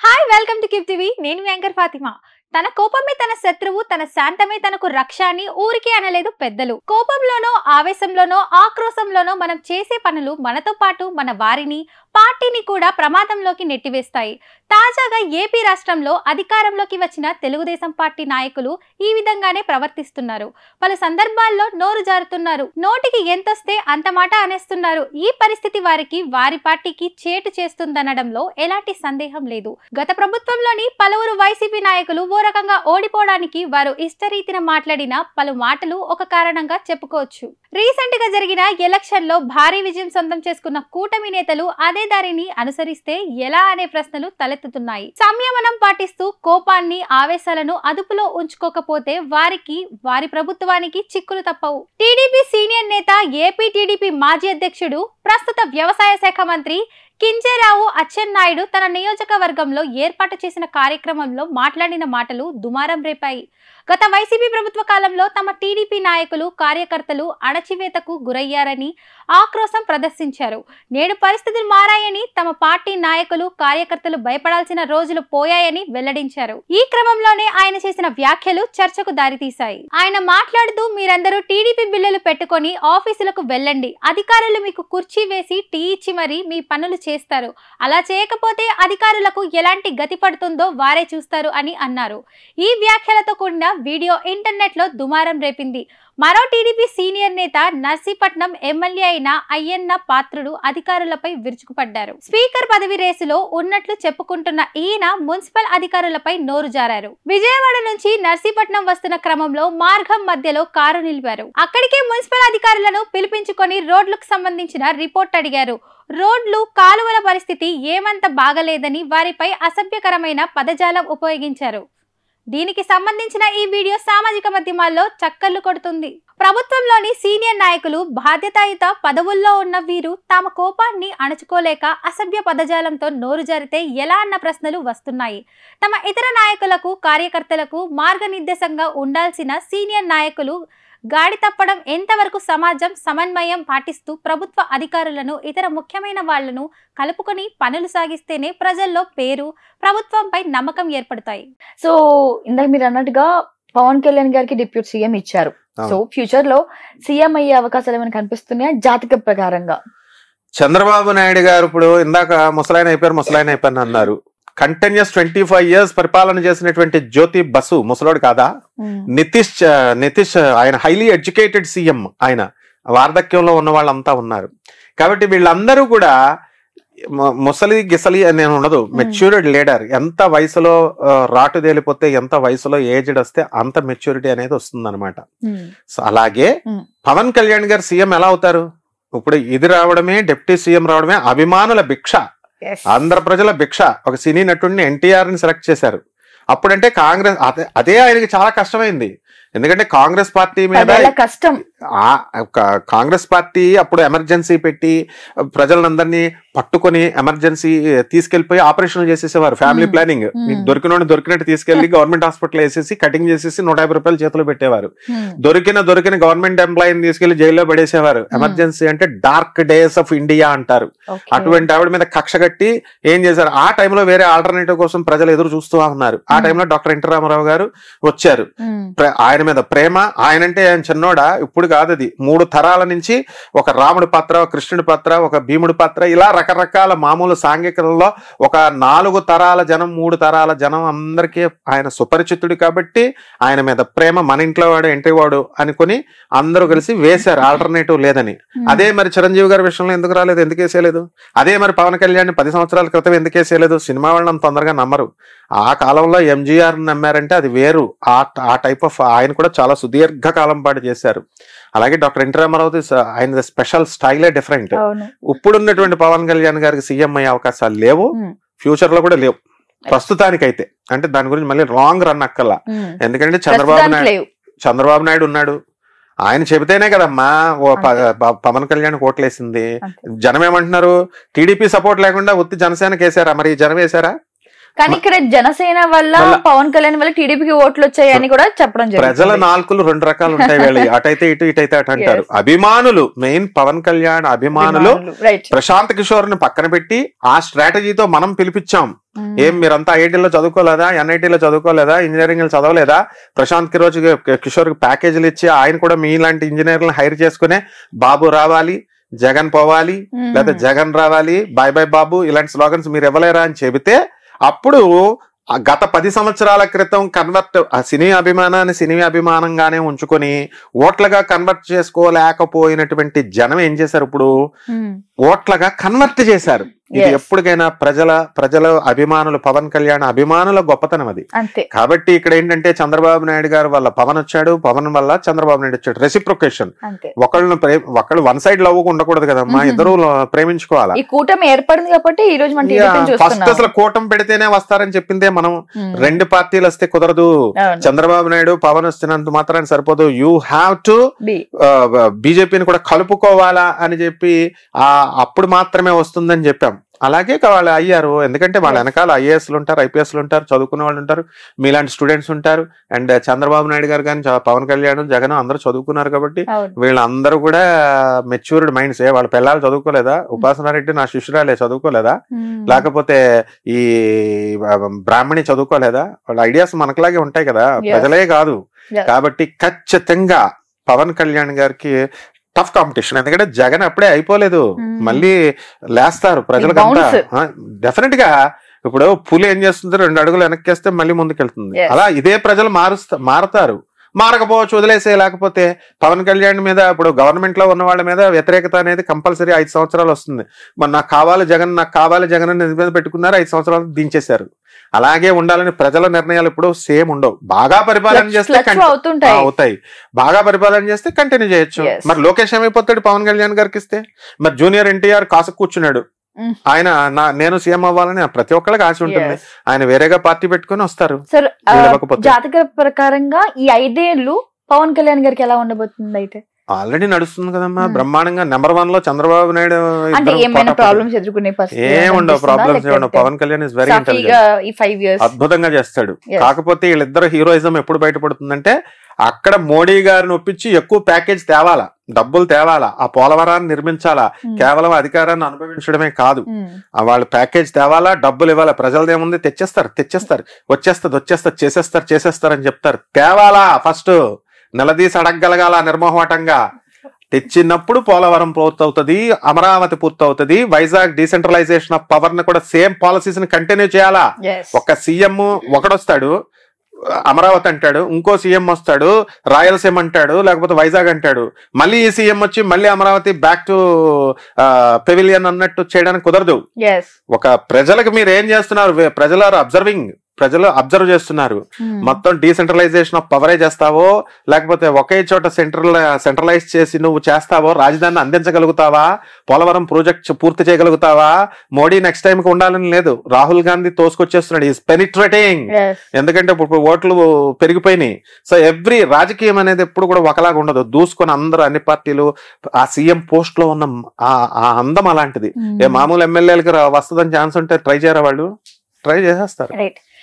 Hi welcome to keep TV. నేను మీ anchor Fatima. తన కోపమే తన శత్రువు, తన శాంతమే తనకు రక్ష అని ఊరికే అనలేదు పెద్దలు. కోపంలోనో, ఆవేశంలోనో, ఆక్రోశంలోనో మనం చేసే పనులు మనతో పాటు మన వారిని, పార్టీని కూడా ప్రమాదంలోకి నెట్టివేస్తాయి. తాజాగా ఏపీ రాష్ట్రంలో అధికారంలోకి వచ్చిన తెలుగుదేశం పార్టీ నాయకులు ఈ విధంగానే ప్రవర్తిస్తున్నారు. పలు సందర్భాల్లో నోరు జారుతున్నారు. నోటికి ఎంతొస్తే అంత మాట అనేస్తున్నారు. ఈ పరిస్థితి వారికి, వారి పార్టీకి చేటు చేస్తుందనడంలో ఎలాంటి సందేహం లేదు. గత ప్రభుత్వంలోని పలువురు వైసీపీ నాయకులు ఓ రకంగా ఓడిపోవడానికి వారు ఇష్టరీతిన మాట్లాడిన పలు మాటలు ఒక కారణంగా చెప్పుకోవచ్చు. రీసెంట్ గా జరిగిన ఎలక్షన్ లో భారీ విజయం సొంతం చేసుకున్న కూటమి నేతలు అదే దారిని అనుసరిస్తే ఎలా అనే ప్రశ్నలు తలెత్తుతున్నాయి. సంయమనం పాటిస్తూ కోపాన్ని, ఆవేశాలను అదుపులో ఉంచుకోకపోతే వారికి, వారి ప్రభుత్వానికి చిక్కులు తప్పవు. టీడీపీ సీనియర్ నేత, ఏపీ టీడీపీ మాజీ అధ్యక్షుడు, ప్రస్తుత వ్యవసాయ శాఖ మంత్రి కింజరాపు అచ్చెన్నాయుడు తన నియోజకవర్గంలో ఏర్పాటు చేసిన కార్యక్రమంలో మాట్లాడిన మాటలు దుమారం రేపాయి. గత వైసీపీ ప్రభుత్వ కాలంలో తమ టీడీపీ నాయకులు, కార్యకర్తలు అణచివేతకు గురయ్యారని ఆక్రోశం ప్రదర్శించారు. నేడు పరిస్థితులు మారాయని, తమ పార్టీ నాయకులు, కార్యకర్తలు భయపడాల్సిన రోజులు పోయాయని వెల్లడించారు. ఈ క్రమంలోనే ఆయన చేసిన వ్యాఖ్యలు చర్చకు దారితీశాయి. ఆయన మాట్లాడుతూ, మీరందరూ టీడీపీ బిల్లులు పెట్టుకొని ఆఫీసులకు వెళ్ళండి. అధికారులు మీకు కుర్చీ వేసి టీ ఇచ్చి మరీ మీ పనులు చేస్తారు. అలా చేయకపోతే అధికారులకు ఎలాంటి గతి పడుతుందో వారే చూస్తారు అని అన్నారు. ఈ వ్యాఖ్యలతో కూడిన వీడియో ఇంటర్నెట్ లో దుమారం రేపింది. మరో టీడీపీ సీనియర్ నేత, నర్సీపట్నం ఎమ్మెల్యే అయిన అయ్యన్న పాత్రుడు అధికారులపై విరుచుకుపడ్డారు. స్పీకర్ పదవి రేసులో ఉన్నట్లు చెప్పుకుంటున్న ఈయన మున్సిపల్ అధికారులపై నోరు జారారు. విజయవాడ నుంచి నర్సీపట్నం వస్తున్న క్రమంలో మార్గం మధ్యలో కారు నిలిపారు. అక్కడికే మున్సిపల్ అధికారులను పిలిపించుకొని రోడ్లకు సంబంధించిన రిపోర్ట్ అడిగారు. రోడ్లు, కాలువల పరిస్థితి ఏమంత బాగలేదని వారిపై అసభ్యకరమైన పదజాలం ఉపయోగించారు. దీనికి సంబంధించిన ఈ వీడియో సామాజిక మాధ్యమాల్లో చక్కర్లు కొడుతుంది. ప్రభుత్వంలోని సీనియర్ నాయకులు, బాధ్యతాయుత పదవుల్లో ఉన్న వీరు తమ కోపాన్ని అణచుకోలేక అసభ్య పదజాలంతో నోరు జారితే ఎలా అన్న ప్రశ్నలు వస్తున్నాయి. తమ ఇతర నాయకులకు, కార్యకర్తలకు మార్గనిర్దేశంగా ఉండాల్సిన సీనియర్ నాయకులు గాడి తప్పడం ఎంతవరకు సమాజం సమన్వయం పాటిస్తూ ప్రభుత్వ అధికారులను, ఇతర ముఖ్యమైన వాళ్లను కలుపుకొని పనులు సాగిస్తేనే ప్రజల్లో పేరు, ప్రభుత్వంపై నమ్మకం ఏర్పడతాయి. సో ఇందాక మీరు అన్నట్టుగా పవన్ కళ్యాణ్ గారికి డిప్యూటీ సీఎం ఇచ్చారు. సో ఫ్యూచర్ లో సీఎం అయ్యే అవకాశాలు ఏమైనా కనిపిస్తున్నాయా జాతక ప్రకారంగా? చంద్రబాబు నాయుడు గారు ఇప్పుడు ఇందాక ముసలాయన అయిపోయారు అన్నారు. కంటిన్యూస్ 25 years పరిపాలన చేసినటువంటి జ్యోతి బసు ముసలోడు కాదా? నితీష్ ఆయన హైలీ ఎడ్యుకేటెడ్ సీఎం. ఆయన వార్ధక్యంలో ఉన్న వాళ్ళంతా ఉన్నారు. కాబట్టి వీళ్ళందరూ కూడా ముసలి గిసలి అని ఉండదు, మెచ్యూర్డ్ లీడర్. ఎంత వయసులో రాటు తేలిపోతే, ఎంత వయసులో ఏజ్డ్ వస్తే అంత మెచ్యూరిటీ అనేది వస్తుంది అనమాట. సో అలాగే పవన్ కళ్యాణ్ గారు సీఎం ఎలా అవుతారు? ఇప్పుడు ఇది రావడమే, డిప్యూటీ సీఎం రావడమే అభిమానుల భిక్ష, ఆంధ్ర ప్రజల భిక్ష. ఒక సినీ నటుడిని ఎన్టీఆర్ ని సెలెక్ట్ చేశారు. అప్పుడంటే కాంగ్రెస్ అదే ఆయనకి చాలా కష్టమైంది. ఎందుకంటే కాంగ్రెస్ పార్టీ మీద కష్టం. కాంగ్రెస్ పార్టీ అప్పుడు ఎమర్జెన్సీ పెట్టి ప్రజలందరినీ పట్టుకొని ఎమర్జెన్సీ తీసుకెళ్లిపోయి ఆపరేషన్లు చేసేసేవారు. ఫ్యామిలీ ప్లానింగ్, దొరికినట్టు తీసుకెళ్లి గవర్నమెంట్ హాస్పిటల్ వేసేసి కటింగ్ చేసేసి 150 రూపాయలు చేతిలో పెట్టేవారు. దొరికిన గవర్నమెంట్ ఎంప్లాయీని తీసుకెళ్లి జైల్లో పడేసేవారు. ఎమర్జెన్సీ అంటే డార్క్ డేస్ ఆఫ్ ఇండియా అంటారు. అటువంటి ఆవిడ మీద కక్ష కట్టి ఏం చేశారు? ఆ టైంలో వేరే ఆల్టర్నేటివ్ కోసం ప్రజలు ఎదురు చూస్తూ ఉన్నారు. ఆ టైంలో డాక్టర్ ఎన్టీ రామారావు గారు వచ్చారు. ఆయన మీద ప్రేమ, ఆయనంటే ఆయన చిన్నోడా, ఇప్పుడు కాదు, అది 3 తరాల నుంచి ఒక రాముడి పాత్ర, ఒక కృష్ణుడి పాత్ర, ఒక భీముడి పాత్ర, ఇలా రకరకాల మామూలు సాంఘికలలో ఒక 4 తరాల జనం, 3 తరాల జనం అందరికీ ఆయన సుపరిచితుడు. కాబట్టి ఆయన మీద ప్రేమ, మన ఇంట్లో వాడు ఎంట్రీ వాడు అనుకుని అందరూ కలిసి వేశారు, ఆల్టర్నేటివ్ లేదని. అదే మరి చిరంజీవి గారి విషయంలో ఎందుకు రాలేదు, ఎందుకు వేసేయలేదు? అదే మరి పవన్ కళ్యాణ్ 10 సంవత్సరాల క్రితం ఎందుకు వేసేయలేదు? సినిమా వాళ్ళని తొందరగా నమ్మరు. ఆ కాలంలో ఎంజీఆర్ నమ్మారంటే అది వేరు. ఆ టైప్ ఆఫ్ ఆయన కూడా చాలా సుదీర్ఘకాలం పాటు చేశారు. అలాగే డాక్టర్ ఎన్టీ రామారావు ఆయన స్పెషల్ స్టైలే డిఫరెంట్. ఇప్పుడున్నటువంటి పవన్ కళ్యాణ్ గారికి సీఎం అయ్యే అవకాశాలు లేవు, ఫ్యూచర్ లో కూడా లేవు ప్రస్తుతానికైతే. అంటే దాని గురించి మళ్ళీ రాంగ్ రన్ అక్కల్లా. ఎందుకంటే చంద్రబాబు నాయుడు ఉన్నాడు. ఆయన చెబితేనే కదమ్మా పవన్ కళ్యాణ్ ఓట్లేసింది. జనం ఏమంటున్నారు? టీడీపీ సపోర్ట్ లేకుండా ఉత్తి జనసేనకి వేసారా? మరి జనం వేసారా? కానీ ఇక్కడ జనసేన వల్ల పవన్ కళ్యాణ్ వల్ల టీడీపీకి ఓట్లు వచ్చాయని కూడా చెప్పడం జరిగింది. ప్రజల నాలుకలు 2 రకాలు ఉంటాయి వీళ్ళ, అటైతే ఇటు ఇటైతే అటు అంటారు. అభిమానులు, మెయిన్ పవన్ కళ్యాణ్ అభిమానులు ప్రశాంత్ కిషోర్ ని పక్కన పెట్టి ఆ స్ట్రాటజీతో మనం పిలిపించాం. ఏం మీరంతా ఐఐటీలో చదువుకోలేదా, ఎన్ఐటీలో చదువుకోలేదా, ఇంజనీరింగ్ చదవలేదా, ప్రశాంత్ కిషోర్ కి ప్యాకేజీలు ఇచ్చి ఆయన కూడా మీలాంటి ఇంజనీర్లను హైర్ చేసుకునే బాబు రావాలి, జగన్ పోవాలి, లేదా జగన్ రావాలి, బాయ్ బాయ్ బాబు ఇలాంటి స్లోగన్స్ మీరు ఇవ్వలేరా అని చెబితే అప్పుడు గత 10 సంవత్సరాల క్రితం కన్వర్ట్ సినీ అభిమానాన్ని సినీ అభిమానంగానే ఉంచుకొని ఓట్లుగా కన్వర్ట్ చేసుకోలేకపోయినటువంటి జనం ఏం చేశారు, ఇప్పుడు ఓట్లుగా కన్వర్ట్ చేశారు. ఇది ఎప్పటికైనా ప్రజల అభిమానులు, పవన్ కళ్యాణ్ అభిమానుల గొప్పతనం అది. కాబట్టి ఇక్కడ ఏంటంటే చంద్రబాబు నాయుడు గారు వల్ల పవన్ వచ్చాడు, పవన్ వల్ల చంద్రబాబు నాయుడు వచ్చాడు. రెసిప్రొకేషన్. ఒకళ్ళు వన్ సైడ్ లవ్ ఉండకూడదు కదమ్మా, ఇద్దరు ప్రేమించుకోవాలా. ఈ కూటమి ఏర్పడింది కాబట్టి ఈ రోజు ఫస్ట్ అసలు కూటమి పెడితేనే వస్తారని చెప్పిందే మనం. 2 పార్టీలు వస్తే కుదరదు. చంద్రబాబు నాయుడు పవన్ వస్తున్నంత మాత్రాన్ని సరిపోదు. యూ హ్యావ్ టు బీజేపీని కూడా కలుపుకోవాలా అని చెప్పి అప్పుడు మాత్రమే వస్తుందని చెప్పాం. అలాగే వాళ్ళు అయ్యారు. ఎందుకంటే వాళ్ళ వెనకాల ఐఏఎస్లు ఉంటారు, ఐపీఎస్లు ఉంటారు, చదువుకునే వాళ్ళు ఉంటారు, మీలాంటి స్టూడెంట్స్ ఉంటారు. అండ్ చంద్రబాబు నాయుడు గారు కానీ పవన్ కళ్యాణ్, జగన్ అందరూ చదువుకున్నారు కాబట్టి వీళ్ళందరూ కూడా మెచ్యూర్డ్ మైండ్స్. వాళ్ళ పిల్లలు చదువుకోలేదా, ఉపాసనారెడ్డి నా శిష్యురాలే చదువుకోలేదా, లేకపోతే ఈ బ్రాహ్మణి చదువుకోలేదా, వాళ్ళ ఐడియాస్ మనకులాగే ఉంటాయి కదా, ప్రజలే కాదు. కాబట్టి ఖచ్చితంగా పవన్ కళ్యాణ్ గారికి టఫ్ కాంపిటీషన్. ఎందుకంటే జగన్ అప్పుడే అయిపోలేదు, మళ్ళీ లేస్తారు ప్రజలకంతా. డెఫినెట్ గా ఇప్పుడు పులి ఏం చేస్తుంది, 2 అడుగులు వెనక్కేస్తే మళ్ళీ ముందుకెళ్తుంది. అలా ఇదే ప్రజలు మారతారు. మారకపోవచ్చు, వదిలేసే. లేకపోతే పవన్ కళ్యాణ్ మీద ఇప్పుడు గవర్నమెంట్ లో ఉన్న వాళ్ళ మీద వ్యతిరేకత అనేది కంపల్సరీ 5 సంవత్సరాలు వస్తుంది. మరి నాకు కావాలి జగన్ అని మీద పెట్టుకున్నారు, 5 సంవత్సరాలు దించేశారు. అలాగే ఉండాలని ప్రజల నిర్ణయాలు ఇప్పుడు సేమ్ ఉండవు. బాగా పరిపాలన చేస్తే అవుతాయి, బాగా పరిపాలన చేస్తే కంటిన్యూ చేయొచ్చు. మరి లోకేష్ ఏమైపోతాడు పవన్ కళ్యాణ్ గారికి ఇస్తే? మరి జూనియర్ ఎన్టీఆర్ కాసు కూర్చున్నాడు, ఆయన నేను సీఎం అవ్వాలని ప్రతి ఒక్కళ్ళకి ఆశ ఉంటుంది. ఆయన వేరేగా పార్టీ పెట్టుకుని వస్తారు. జాతక ప్రకారంగా ఈ 5 ఏళ్ళు పవన్ కళ్యాణ్ గారికి ఎలా ఉండబోతుంది? అయితే ఆల్రెడీ నడుస్తుంది కదమ్మా బ్రహ్మాండంగా. నెంబర్ 1 లో చంద్రబాబు నాయుడు. ఏమైనా ప్రాబ్లమ్స్ ఎదుర్కొనే ఏముండవు, ప్రాబ్లమ్స్ ఏముండవు. Pawan Kalyan is very intelligent, అద్భుతంగా చేస్తాడు. కాకపోతే వీళ్ళిద్దరు హీరోయిజం ఎప్పుడు బయటపడుతుందంటే అక్కడ మోడీ గారిని ఒప్పించి ఎక్కువ ప్యాకేజ్ తేవాలా, డబ్బులు తేవాలా, ఆ పోలవరాన్ని నిర్మించాలా. కేవలం అధికారాన్ని అనుభవించడమే కాదు, వాళ్ళు ప్యాకేజ్ తేవాలా, డబ్బులు ఇవ్వాలా. ప్రజలదేముంది, తెచ్చేస్తారు, చేసేస్తారు అని చెప్తారు. తేవాలా, ఫస్ట్ నిలదీసి అడగగలగాల నిర్మోహమాటంగా. తెచ్చినప్పుడు పోలవరం పూర్తవుతుంది, అమరావతి పూర్తవుతుంది, వైజాగ్ డీసెంట్రలైజేషన్ ఆఫ్ పవర్ ని కూడా సేమ్ పాలసీస్ ని కంటిన్యూ చేయాలా. ఒక సీఎం ఒకడొస్తాడు అమరావతి అంటాడు, ఇంకో సీఎం వస్తాడు రాయలసీమ అంటాడు, లేకపోతే వైజాగ్ అంటాడు, మళ్ళీ ఈ సీఎం వచ్చి మళ్ళీ అమరావతి బ్యాక్ టు పెవిలియన్ అన్నట్టు చేయడానికి కుదరదు. ఒక ప్రజలకు మీరు ఏం చేస్తున్నారు, ప్రజలు అబ్జర్వ్ చేస్తున్నారు. మొత్తం డీసెంట్రలైజేషన్ ఆఫ్ పవరే చేస్తావో, లేకపోతే ఒకే చోట సెంట్రలైజ్ చేసి నువ్వు చేస్తావో, రాజధానిని అందించగలుగుతావా, పోలవరం ప్రాజెక్ట్ పూర్తి చేయగలుగుతావా? మోడీ నెక్స్ట్ టైం కి ఉండాలని లేదు, రాహుల్ గాంధీ తోసుకొచ్చేస్తున్నాడు. Is penetrating. ఎందుకంటే ఇప్పుడు ఓట్లు పెరిగిపోయినాయి. సో ఎవ్రీ రాజకీయం అనేది ఎప్పుడు కూడా ఒకలాగా ఉండదు. దూసుకొని అందరూ అన్ని పార్టీలు ఆ సీఎం పోస్ట్ లో ఉన్న ఆ అందం అలాంటిది. మామూలు ఎమ్మెల్యేలకి వస్తుందని ఛాన్స్ ఉంటే ట్రై చేయరా, వాళ్ళు ట్రై చేసేస్తారు.